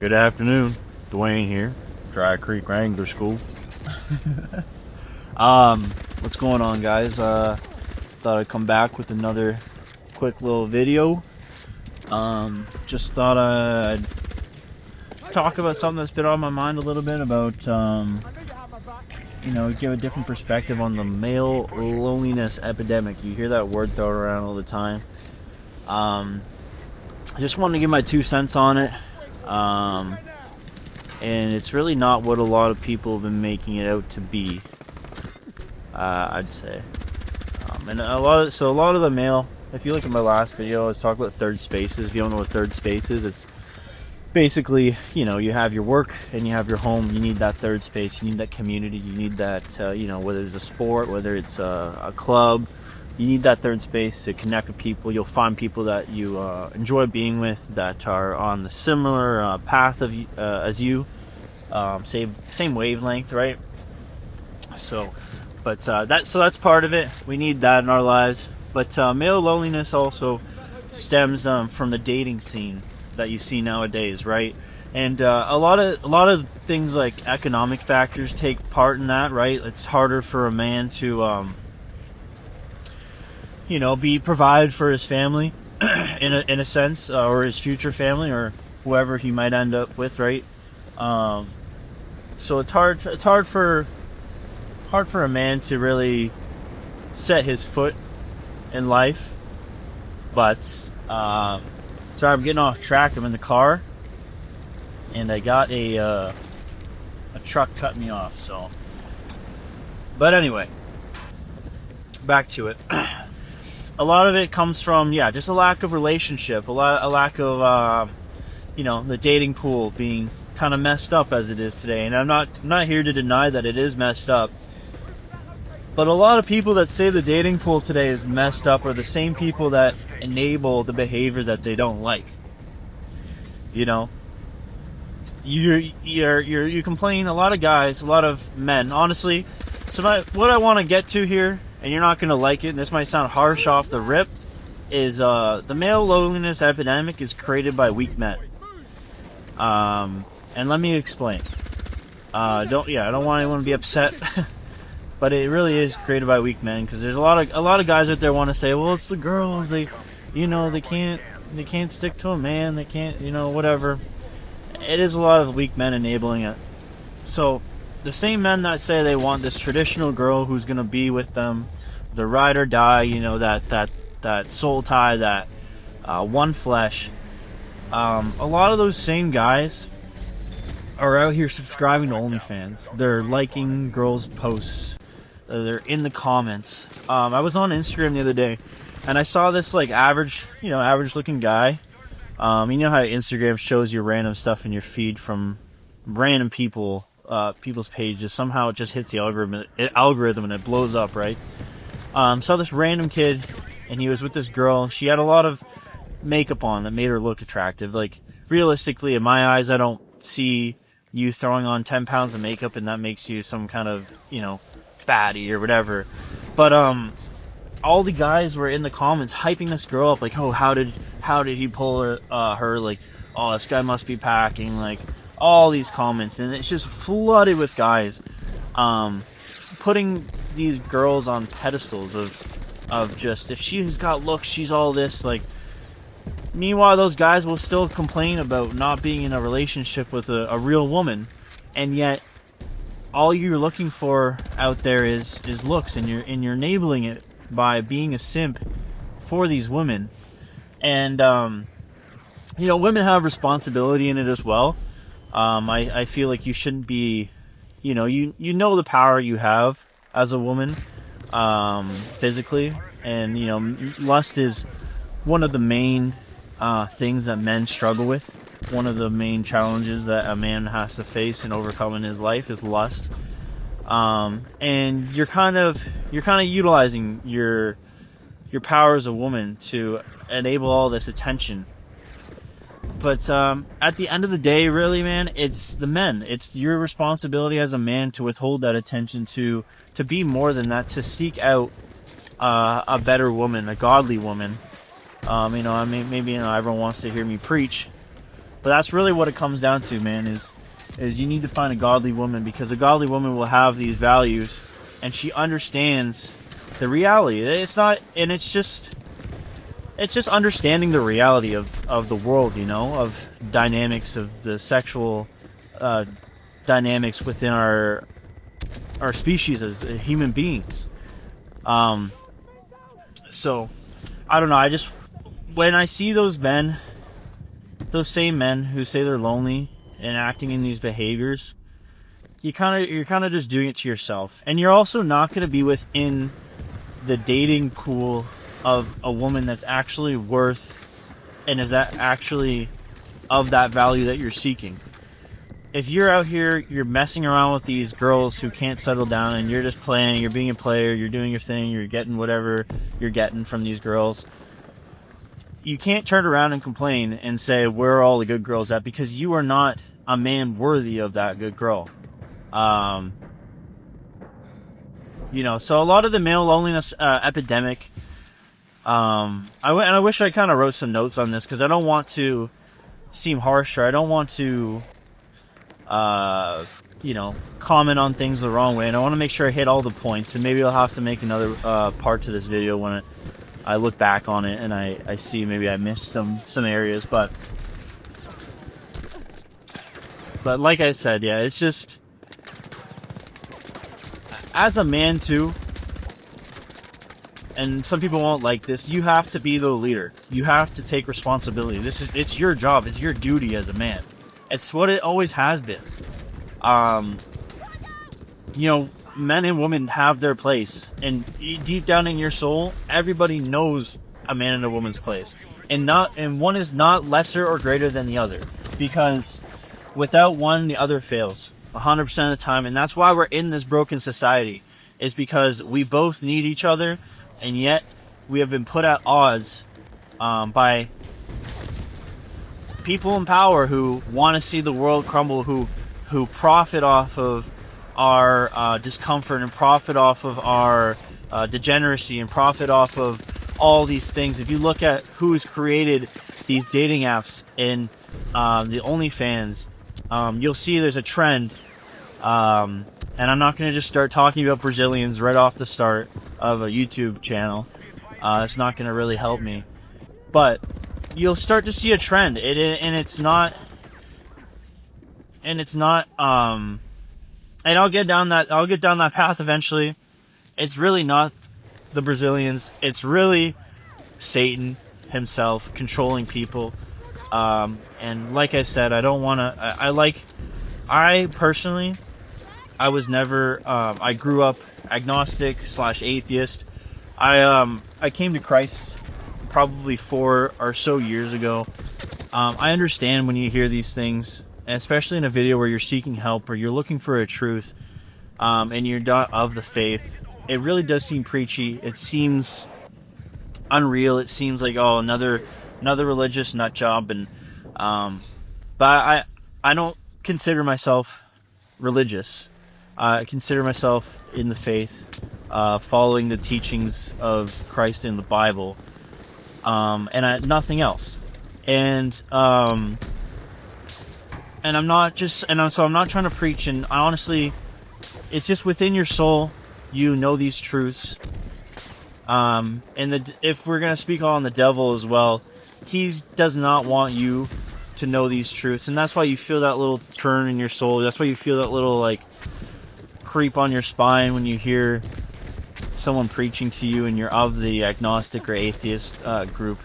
Good afternoon, Dwayne here, Dry Creek Wrangler School. What's going on, guys? Thought I'd come back with another quick little video. Just thought I'd talk about something that's been on my mind a little bit about, give a different perspective on the male loneliness epidemic. You hear that word thrown around all the time. I just wanted to give my 2 cents on it. And it's really not what a lot of people have been making it out to be. I'd say. And a lot of the male. If you look at my last video, I was talking about third spaces. If you don't know what third space is, it's basically, you have your work and you have your home. You need that third space. You need that community. You need that, whether it's a sport, whether it's a club. You need that third space to connect with people. You'll find people that you enjoy being with, that are on the similar path of as you, same wavelength, right? That's part of it. We need that in our lives. But male loneliness also stems from the dating scene that you see nowadays, right? And a lot of things like economic factors take part in that, right? It's harder for a man to be provided for his family in a sense, or his future family, or whoever he might end up with, right? So it's hard for a man to really set his foot in life. But sorry, I'm getting off track. I'm in the car, and I got a truck cut me off. So, but anyway, back to it. A lot of it comes from just a lack of relationship, a lack of the dating pool being kind of messed up as it is today. And I'm not here to deny that it is messed up. But a lot of people that say the dating pool today is messed up are the same people that enable the behavior that they don't like. You complain. A lot of guys, a lot of men, honestly. So what I want to get to here, and you're not going to like it, and this might sound harsh off the rip, is the male loneliness epidemic is created by weak men. And let me explain. I don't want anyone to be upset, but it really is created by weak men, because there's a lot of guys out there want to say, well, it's the girls, they can't stick to a man, they can't, whatever. It is a lot of weak men enabling it. So the same men that say they want this traditional girl who's gonna be with them, the ride or die, that soul tie, that one flesh. A lot of those same guys are out here subscribing to OnlyFans. They're liking girls' posts. They're in the comments. I was on Instagram the other day, and I saw this average looking guy. You know how Instagram shows you random stuff in your feed from random people's pages. Somehow it just hits the algorithm and it blows up, right? Saw this random kid, and he was with this girl. She had a lot of makeup on that made her look attractive. Like, realistically, in my eyes, I don't see you throwing on 10 pounds of makeup and that makes you some kind of, fatty or whatever. But all the guys were in the comments hyping this girl up, like, oh, how did he pull her, like, oh, this guy must be packing, like, all these comments. And it's just flooded with guys putting these girls on pedestals of just, if she's got looks, she's all this. Like, meanwhile, those guys will still complain about not being in a relationship with a real woman, and yet all you're looking for out there is looks, and you're enabling it by being a simp for these women. And women have responsibility in it as well. I feel like you shouldn't be, you know the power you have as a woman, physically, and lust is one of the main things that men struggle with. One of the main challenges that a man has to face and overcome in his life is lust. And you're kind of utilizing your power as a woman to enable all this attention. But at the end of the day, really, man, it's the men. It's your responsibility as a man to withhold that attention, to be more than that, to seek out a better woman, a godly woman. Maybe everyone wants to hear me preach, But that's really what it comes down to, man, is you need to find a godly woman, because a godly woman will have these values and she understands the reality. It's just understanding the reality of the world, you know, of dynamics, of the sexual dynamics within our species as human beings. So I don't know, when I see those same men who say they're lonely and acting in these behaviors, you're kind of just doing it to yourself. And you're also not going to be within the dating pool of a woman that's actually worth and is that actually of that value that you're seeking. If you're out here, you're messing around with these girls who can't settle down, and you're just playing, you're being a player, you're doing your thing, you're getting whatever you're getting from these girls, you can't turn around and complain and say, where are all the good girls at? Because you are not a man worthy of that good girl. You know, so a lot of the male loneliness epidemic, I wish I kind of wrote some notes on this, because I don't want to seem harsh, or I don't want to you know, comment on things the wrong way, and I want to make sure I hit all the points. And maybe I'll have to make another part to this video when I look back on it and I see maybe I missed some areas, but like I said, yeah, it's just, as a man too, and some people won't like this, you have to be the leader. You have to take responsibility. It's your job. It's your duty as a man. It's what it always has been. You know, men and women have their place, and deep down in your soul, everybody knows a man and a woman's place, and one is not lesser or greater than the other, because without one, the other fails 100% of the time. And that's why we're in this broken society, is because we both need each other, and yet we have been put at odds by people in power who want to see the world crumble, who profit off of our discomfort, and profit off of our degeneracy, and profit off of all these things. If you look at who's created these dating apps and the OnlyFans, you'll see there's a trend. And I'm not going to just start talking about Brazilians right off the start of a YouTube channel. It's not going to really help me. But you'll start to see a trend. And I'll get down that path eventually. It's really not the Brazilians. It's really Satan himself controlling people. And like I said, I don't want to. I personally, I was never. I grew up agnostic / atheist. I came to Christ probably 4 or so years ago. I understand when you hear these things, especially in a video where you're seeking help or you're looking for a truth, and you're not of the faith. It really does seem preachy. It seems unreal. It seems like, oh, another religious nut job. And but I don't consider myself religious. I consider myself in the faith, following the teachings of Christ in the Bible, and nothing else. And I'm not trying to preach. And honestly, it's just within your soul. You know these truths. And if we're gonna speak on the devil as well, he does not want you to know these truths, and that's why you feel that little turn in your soul. That's why you feel that little like creep on your spine when you hear someone preaching to you and you're of the agnostic or atheist group.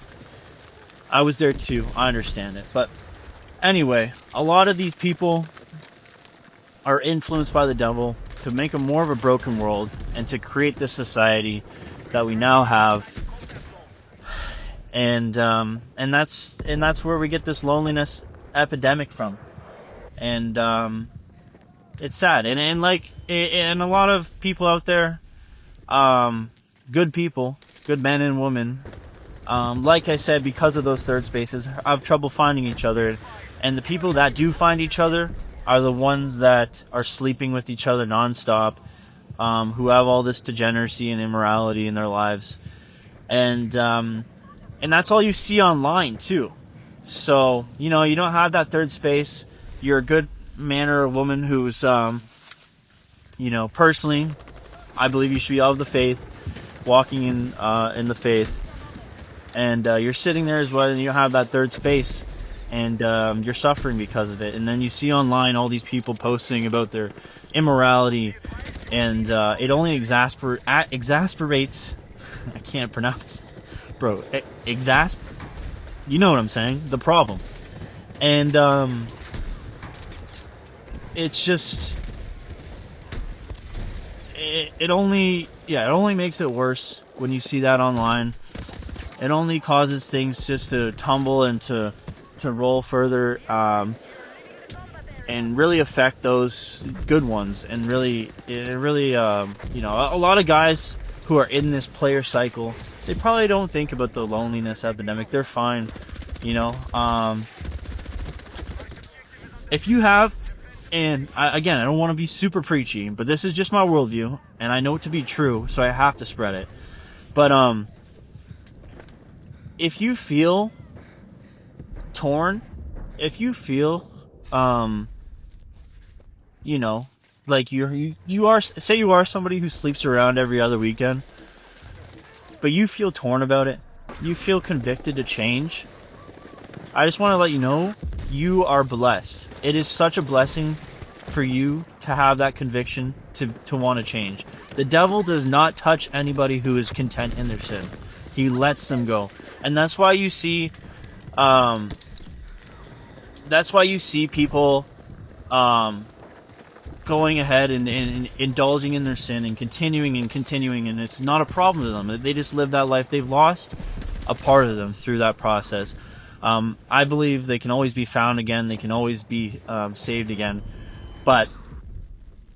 I was there too. I understand it. But anyway, a lot of these people are influenced by the devil to make a more of a broken world and to create this society that we now have. And that's where we get this loneliness epidemic from. And it's sad. And a lot of people out there, good people, good men and women, like I said, because of those third spaces, have trouble finding each other. And the people that do find each other are the ones that are sleeping with each other nonstop, who have all this degeneracy and immorality in their lives. And that's all you see online too. So, you know, you don't have that third space. You're a good man or a woman who's, you know, personally, I believe you should be of the faith, walking in the faith. And you're sitting there as well, and you don't have that third space. And you're suffering because of it. And then you see online all these people posting about their immorality. And it only exasperates. I can't pronounce. Bro, you know what I'm saying? The problem. And it's just it only makes it worse when you see that online. It only causes things just to tumble and to roll further, and really affect those good ones. And really, you know, a lot of guys who are in this player cycle, they probably don't think about the loneliness epidemic. They're fine, you know. If you have, and again, I don't want to be super preachy, but this is just my worldview, and I know it to be true, so I have to spread it. But if you feel torn, if you feel, you know, like you are, say you are somebody who sleeps around every other weekend, but you feel torn about it, you feel convicted to change, I just want to let you know, you are blessed. It is such a blessing for you to have that conviction to want to change. The devil does not touch anybody who is content in their sin. He lets them go. And that's why you see people going ahead and indulging in their sin and continuing, and it's not a problem to them. They just live that life. They've lost a part of them through that process. I believe they can always be found again. They can always be saved again. But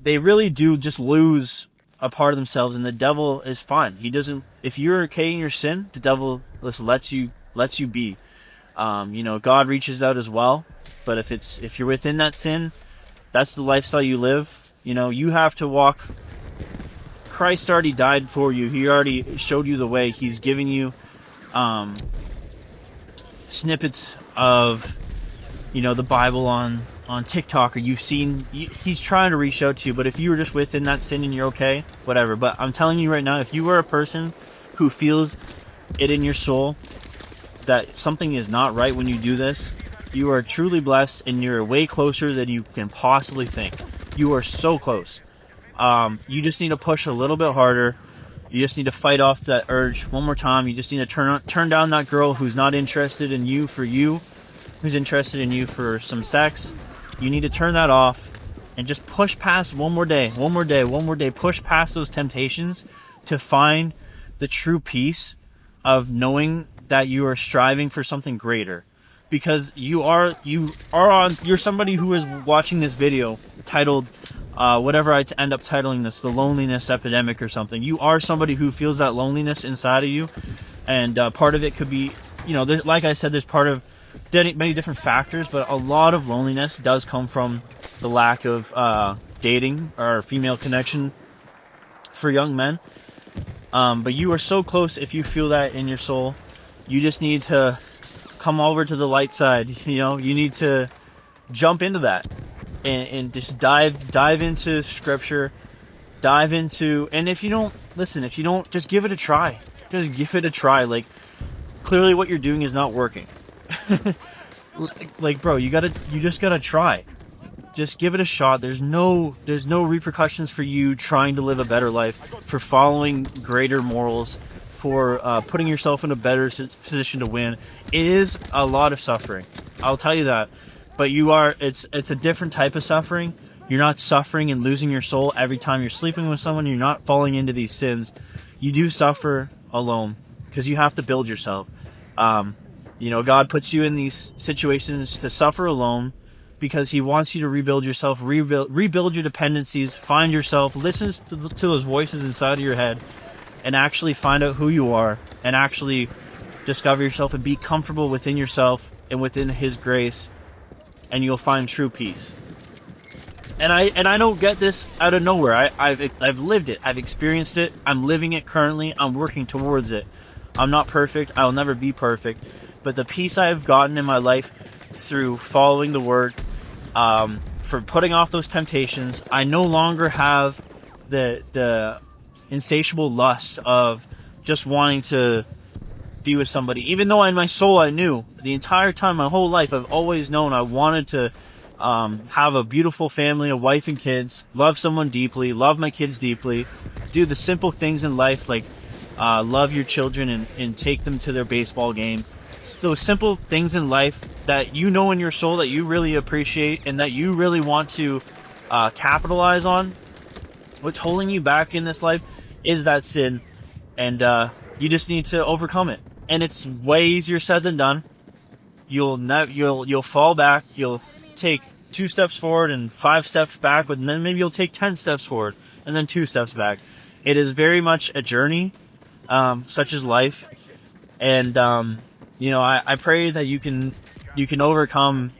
they really do just lose a part of themselves, and the devil is fine. He doesn't. If you're okay in your sin, the devil lets you be. You know, God reaches out as well. But if you're within that sin, that's the lifestyle you live. You know, you have to walk. Christ already died for you. He already showed you the way. He's giving you snippets of, you know, the Bible on TikTok, or you've seen. He's trying to reach out to you. But if you were just within that sin and you're okay, whatever. But I'm telling you right now, if you are a person who feels it in your soul that something is not right when you do this, you are truly blessed, and you're way closer than you can possibly think. You are so close. You just need to push a little bit harder. You just need to fight off that urge one more time. You just need to turn down that girl who's not interested in you for you, who's interested in you for some sex. You need to turn that off and just push past one more day. Push past those temptations to find the true peace of knowing that you are striving for something greater. Because you're somebody who is watching this video titled whatever I end up titling this, the loneliness epidemic or something. You are somebody who feels that loneliness inside of you, and part of it could be, you know, like I said, there's part of many different factors, but a lot of loneliness does come from the lack of dating or female connection for young men. But you are so close. If you feel that in your soul, you just need to come over to the light side. You know, you need to jump into that and just dive into scripture, dive into, and if you don't, just give it a try. Like, clearly what you're doing is not working. Like, bro, you just gotta try. Just give it a shot. There's no repercussions for you trying to live a better life, for following greater morals, for putting yourself in a better position to win. It is a lot of suffering, I'll tell you that. But it's a different type of suffering. You're not suffering and losing your soul every time you're sleeping with someone. You're not falling into these sins. You do suffer alone because you have to build yourself. You know, God puts you in these situations to suffer alone because He wants you to rebuild yourself, rebuild your dependencies, find yourself, listen to those voices inside of your head, and actually find out who you are, and actually discover yourself and be comfortable within yourself and within His grace, and you'll find true peace. And I don't get this out of nowhere. I've lived it. I've experienced it. I'm living it currently. I'm working towards it. I'm not perfect. I'll never be perfect. but the peace I have gotten in my life through following the word, for putting off those temptations, I no longer have the insatiable lust of just wanting to be with somebody. Even though in my soul I knew the entire time, my whole life, I've always known I wanted to have a beautiful family, a wife and kids, love someone deeply, love my kids deeply, do the simple things in life like love your children and take them to their baseball game. Those simple things in life that you know in your soul that you really appreciate and that you really want to capitalize on. What's holding you back in this life is that sin, and you just need to overcome it. And it's way easier said than done. You'll fall back. You'll take 2 steps forward and 5 steps back, and then maybe you'll take 10 steps forward and then 2 steps back. It is very much a journey, such as life, and I pray that you can overcome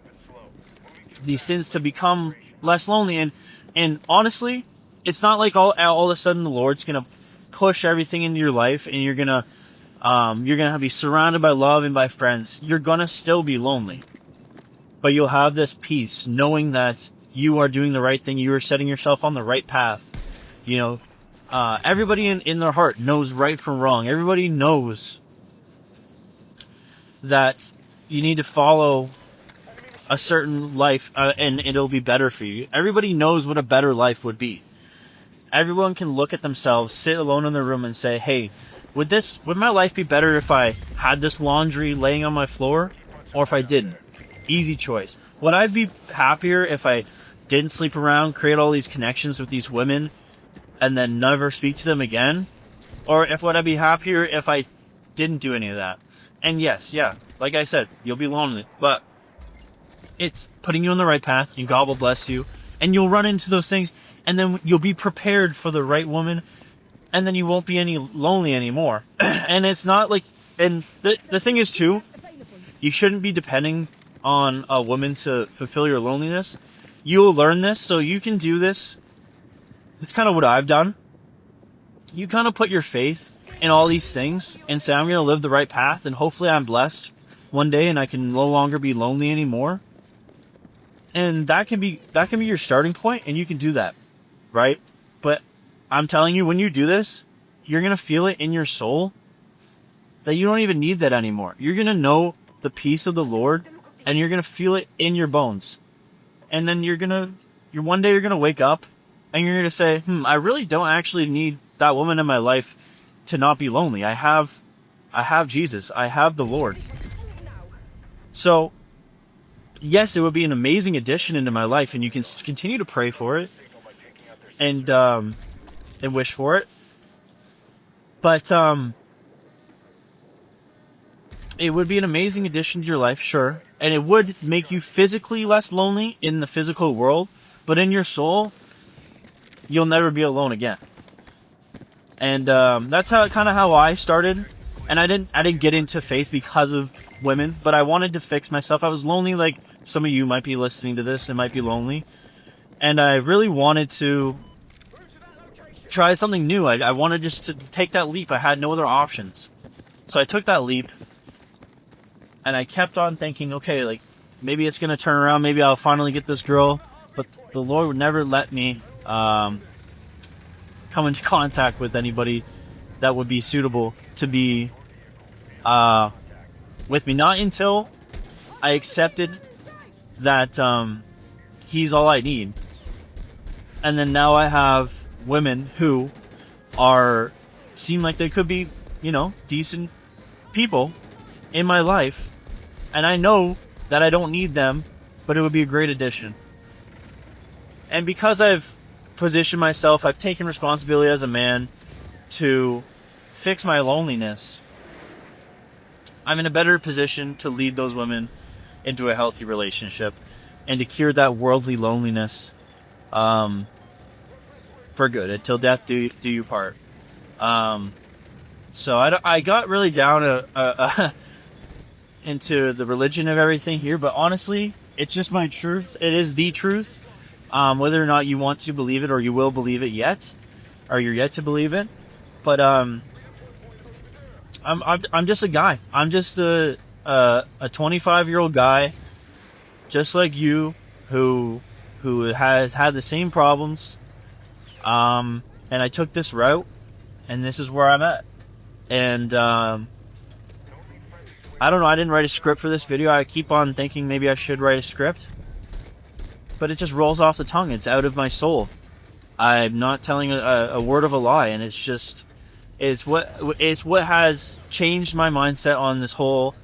these sins to become less lonely. And honestly, it's not like all of a sudden the Lord's gonna push everything into your life and you're gonna be surrounded by love and by friends. You're gonna still be lonely, but you'll have this peace knowing that you are doing the right thing. You are setting yourself on the right path. Everybody in their heart knows right from wrong. Everybody knows that you need to follow a certain life, and it'll be better for you. Everybody knows what a better life would be. Everyone can look at themselves, sit alone in their room and say, hey, would my life be better if I had this laundry laying on my floor or if I didn't? Easy choice. Would I be happier if I didn't sleep around, create all these connections with these women, and then never speak to them again? Or would I be happier if I didn't do any of that? And yes, like I said, you'll be lonely, but it's putting you on the right path, and God will bless you, and you'll run into those things, and then you'll be prepared for the right woman, and then you won't be any lonely anymore. And it's not like, and the thing is too, you shouldn't be depending on a woman to fulfill your loneliness. You'll learn this, so you can do this. It's kind of what I've done. You kind of put your faith in all these things and say, I'm going to live the right path, and hopefully I'm blessed one day and I can no longer be lonely anymore. And that can be your starting point, and you can do that, right? But I'm telling you, when you do this, you're going to feel it in your soul that you don't even need that anymore. You're going to know the peace of the Lord, and you're going to feel it in your bones. And then one day you're going to wake up and you're going to say, I really don't actually need that woman in my life to not be lonely. I have Jesus. I have the Lord. So, yes, it would be an amazing addition into my life, and you can continue to pray for it and wish for it. But it would be an amazing addition to your life, sure, and it would make you physically less lonely in the physical world, but in your soul, you'll never be alone again. And that's how I started. And I didn't get into faith because of women, but I wanted to fix myself. I was lonely, like some of you might be listening to this and might be lonely. And I really wanted to try something new. I wanted just to take that leap. I had no other options. So I took that leap, and I kept on thinking, okay, like maybe it's going to turn around. Maybe I'll finally get this girl. But the Lord would never let me come into contact with anybody that would be suitable to be with me. Not until I accepted that He's all I need. And then now I have women who seem like they could be, decent people in my life. And I know that I don't need them, but it would be a great addition. And because I've positioned myself, I've taken responsibility as a man to fix my loneliness, I'm in a better position to lead those women into a healthy relationship and to cure that worldly loneliness for good, until death do you part. So I got really down into the religion of everything here, but honestly, it's just my truth. It is the truth. Whether or not you want to believe it or you will believe it yet, or you're yet to believe it. But I'm just a guy. I'm just a a 25-year-old guy, just like you, who has had the same problems. And I took this route, and this is where I'm at. And I don't know. I didn't write a script for this video. I keep on thinking maybe I should write a script, but it just rolls off the tongue. It's out of my soul. I'm not telling a word of a lie, and it's what has changed my mindset on this whole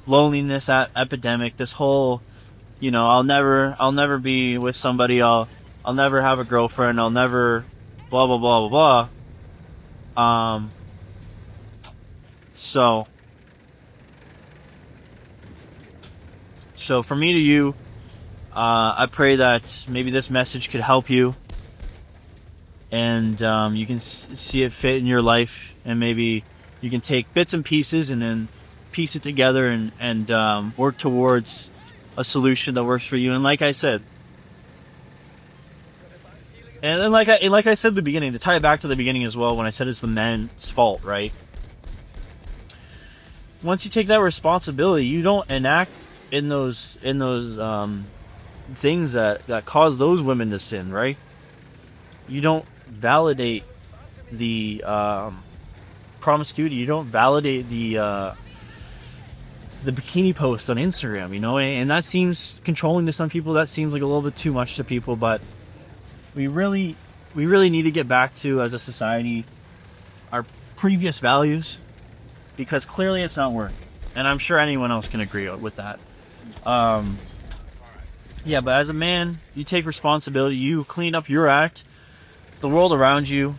loneliness epidemic. This whole, I'll never be with somebody. I'll never have a girlfriend. I'll never, blah blah blah blah blah. So from me to you, I pray that maybe this message could help you, and you can see it fit in your life, and maybe you can take bits and pieces and then piece it together and work towards a solution that works for you. And like I said, like I said at the beginning, to tie it back to the beginning as well, when I said it's the men's fault, right? Once you take that responsibility, you don't enact in those things that cause those women to sin, right? You don't validate the promiscuity. You don't validate the bikini post on Instagram, and that seems controlling to some people. That seems like a little bit too much to people, but we really need to get back to, as a society, our previous values, because clearly it's not working, and I'm sure anyone else can agree with that. Yeah, but as a man, you take responsibility, you clean up your act, the world around you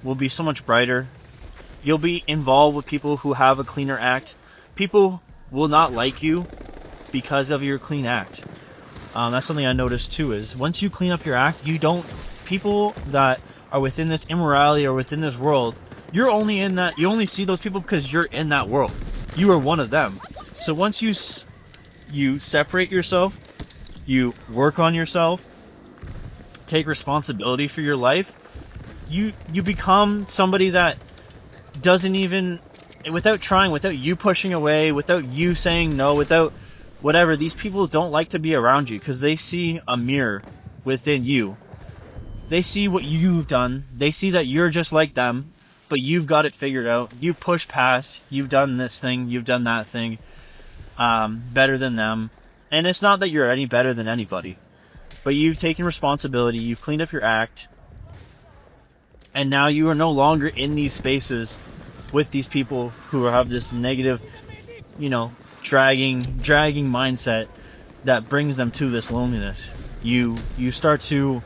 will be so much brighter. You'll be involved with people who have a cleaner act. People will not like you because of your clean act. That's something I noticed too, is once you clean up your act, people that are within this immorality or within this world, you only see those people because you're in that world. You are one of them. So once you separate yourself, you work on yourself, take responsibility for your life, you become somebody that doesn't even, without trying, without you pushing away, without you saying no, without whatever, these people don't like to be around you because they see a mirror within you. They see what you've done. They see that you're just like them, but you've got it figured out. You push past. You've done this thing. You've done that thing better than them. And it's not that you're any better than anybody, but you've taken responsibility. You've cleaned up your act. And now you are no longer in these spaces with these people who have this negative, dragging mindset that brings them to this loneliness. You start to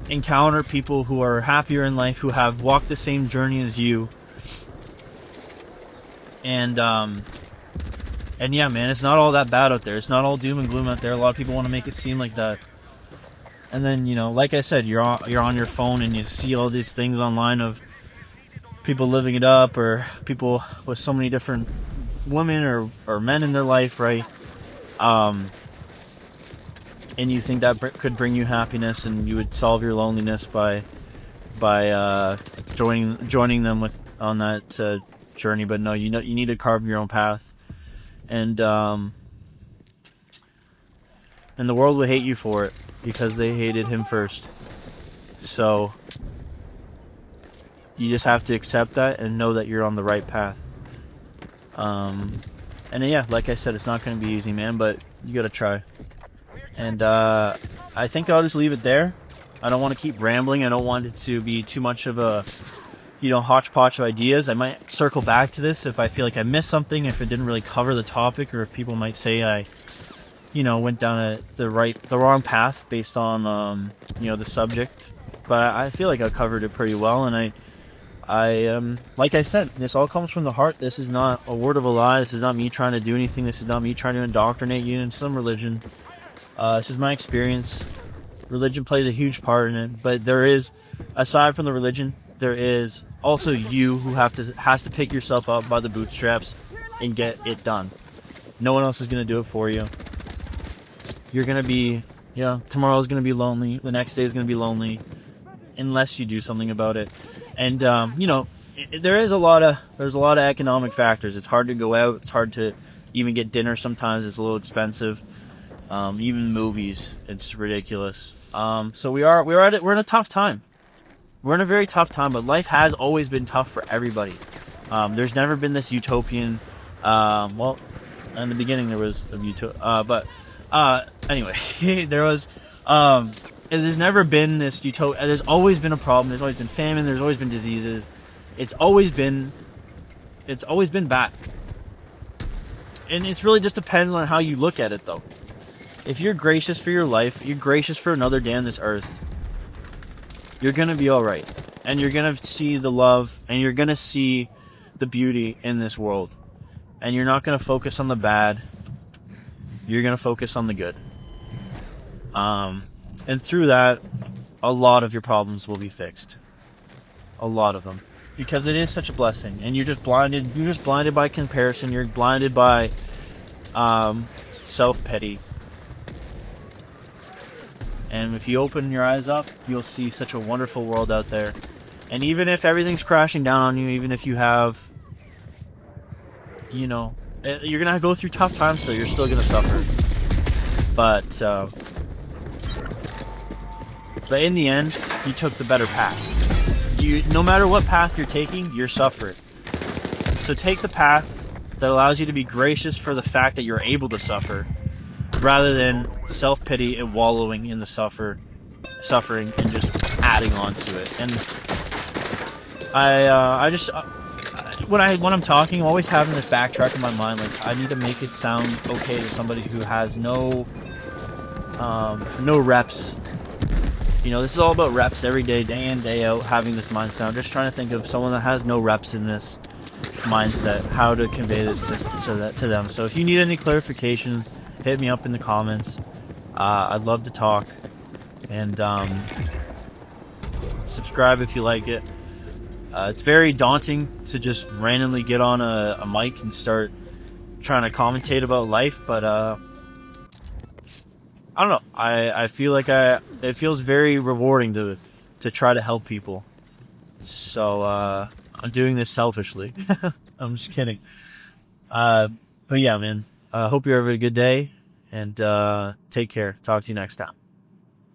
encounter people who are happier in life, who have walked the same journey as you. And yeah, man, it's not all that bad out there. It's not all doom and gloom out there. A lot of people want to make it seem like that. And then, like I said, you're on your phone and you see all these things online of people living it up, or people with so many different women or men in their life, right? And you think that could bring you happiness, and you would solve your loneliness by joining them on that journey. But no, you need to carve your own path, and the world will hate you for it because they hated him first. So you just have to accept that and know that you're on the right path. And yeah, like I said, it's not going to be easy, man, but you got to try. And I think I'll just leave it there. I don't want to keep rambling. I don't want it to be too much of a, hodgepodge of ideas. I might circle back to this if I feel like I missed something, if it didn't really cover the topic, or if people might say I, went down the wrong path based on, the subject. But I feel like I covered it pretty well, and I like I said, this all comes from the heart. This is not a word of a lie. This is not me trying to do anything. This is not me trying to indoctrinate you into some religion. This is my experience. Religion plays a huge part in it, but there is, aside from the religion, there is also you who has to pick yourself up by the bootstraps and get it done. No one else is going to do it for you. You're going to be, tomorrow's going to be lonely. The next day is going to be lonely unless you do something about it. And, there's a lot of economic factors. It's hard to go out. It's hard to even get dinner sometimes is a little expensive. Even movies, it's ridiculous. So we're in a tough time. We're in a very tough time, but life has always been tough for everybody. There's never been this utopian. Well, in the beginning there was a but anyway, there was. There's never been this utopia. There's always been a problem. There's always been famine. There's always been diseases. It's always been bad. And it really just depends on how you look at it, though. If you're gracious for your life, you're gracious for another day on this earth, you're gonna be all right, and you're gonna see the love, and you're gonna see the beauty in this world, and you're not gonna focus on the bad. You're gonna focus on the good. And through that, a lot of your problems will be fixed. A lot of them. Because it is such a blessing. And you're just blinded. You're just blinded by comparison. You're blinded by self-pity. And if you open your eyes up, you'll see such a wonderful world out there. And even if everything's crashing down on you, even if you have, you're going to go through tough times, so you're still going to suffer. But in the end, you took the better path. No matter what path you're taking, you're suffering. So take the path that allows you to be gracious for the fact that you're able to suffer, rather than self-pity and wallowing in the suffering and just adding on to it. And I just when I'm talking, I'm always having this backtrack in my mind, like I need to make it sound okay to somebody who has no reps. This is all about reps every day in, day out, having this mindset. I'm just trying to think of someone that has no reps in this mindset, how to convey this to them. So if you need any clarification, hit me up in the comments. I'd love to talk. And subscribe if you like it. It's very daunting to just randomly get on a mic and start trying to commentate about life, but I don't know. I feel like it feels very rewarding to try to help people. So I'm doing this selfishly. I'm just kidding. But yeah, man. Hope you're having a good day, and take care. Talk to you next time.